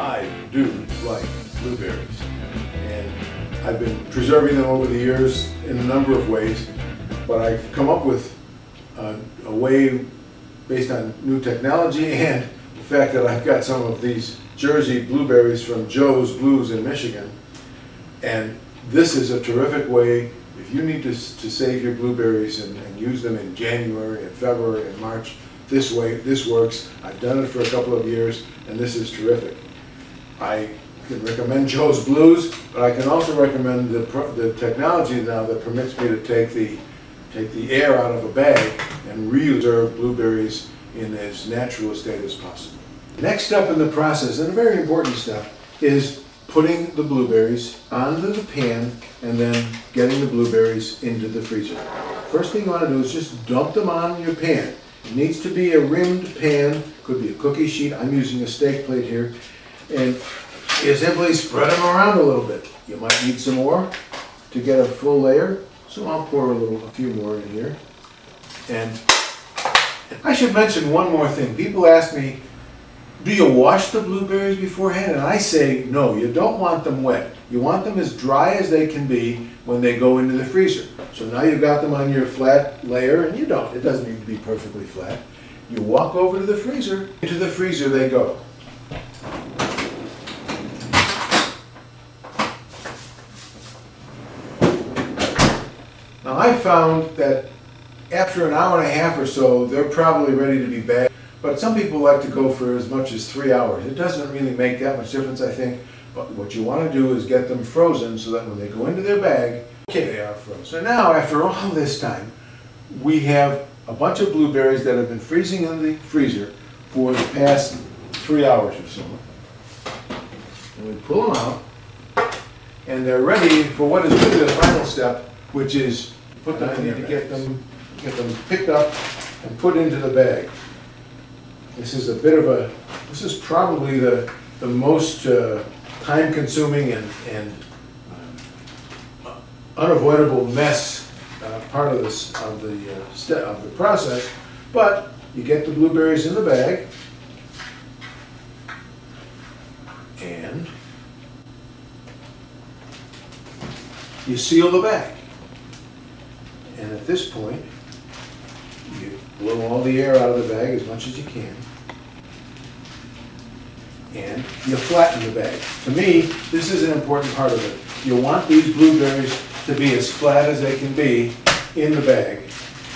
I do like blueberries, and I've been preserving them over the years in a number of ways, but I've come up with a way based on new technology and the fact that I've got some of these Jersey blueberries from Joe's Blues in Michigan, and this is a terrific way if you need to save your blueberries and use them in January and February and March. This works. I've done it for a couple of years, and this is terrific. I can recommend Joe's Blues, but I can also recommend the technology now that permits me to take the air out of a bag and reserve blueberries in as natural a state as possible. Next step in the process, and a very important step, is putting the blueberries onto the pan and then getting the blueberries into the freezer. First thing you want to do is just dump them on your pan. It needs to be a rimmed pan, could be a cookie sheet. I'm using a steak plate here. And you simply spread them around a little bit. You might need some more to get a full layer, so I'll pour a few more in here. And I should mention one more thing. People ask me, do you wash the blueberries beforehand? And I say, no, you don't want them wet. You want them as dry as they can be when they go into the freezer. So now you've got them on your flat layer, and it doesn't need to be perfectly flat. You walk over to the freezer, into the freezer they go. Now I found that after an hour and a half or so, they're probably ready to be bagged. But some people like to go for as much as 3 hours. It doesn't really make that much difference, I think. But what you want to do is get them frozen so that when they go into their bag, okay, they are frozen. So now, after all this time, we have a bunch of blueberries that have been freezing in the freezer for the past 3 hours or so. And we pull them out, and they're ready for what is really the final step, which is put them in there to get them picked up and put into the bag. This is this is probably the most time-consuming and unavoidable mess part of the process. But you get the blueberries in the bag, and you seal the bag. And at this point, you blow all the air out of the bag as much as you can, and you flatten the bag. To me, this is an important part of it. You want these blueberries to be as flat as they can be in the bag,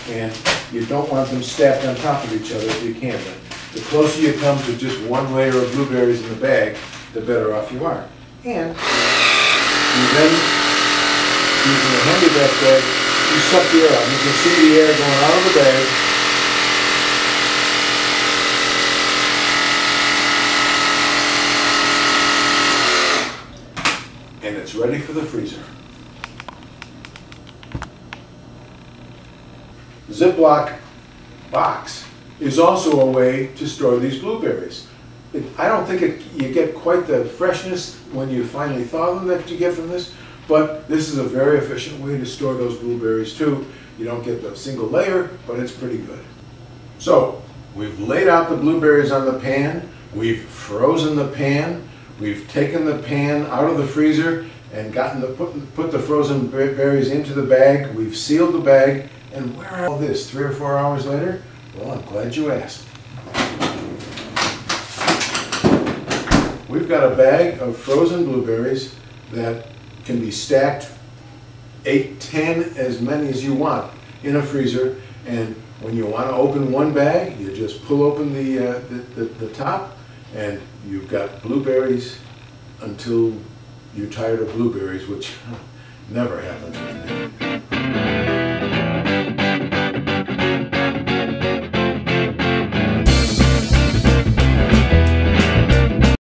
and you don't want them stacked on top of each other if you can. But the closer you come to just one layer of blueberries in the bag, the better off you are. And you then, using a handy back bag, you suck the air out. You can see the air going out of the bag. And it's ready for the freezer. Ziploc box is also a way to store these blueberries. I don't think you get quite the freshness when you finally thaw them that you get from this, but this is a very efficient way to store those blueberries too. You don't get the single layer, but it's pretty good. So, we've laid out the blueberries on the pan, we've frozen the pan, we've taken the pan out of the freezer and put the frozen berries into the bag, we've sealed the bag, and where are all this 3 or 4 hours later? Well, I'm glad you asked. We've got a bag of frozen blueberries that can be stacked 8, 10, as many as you want in a freezer, and when you want to open one bag, you just pull open the top, and you've got blueberries until you're tired of blueberries, which never happens.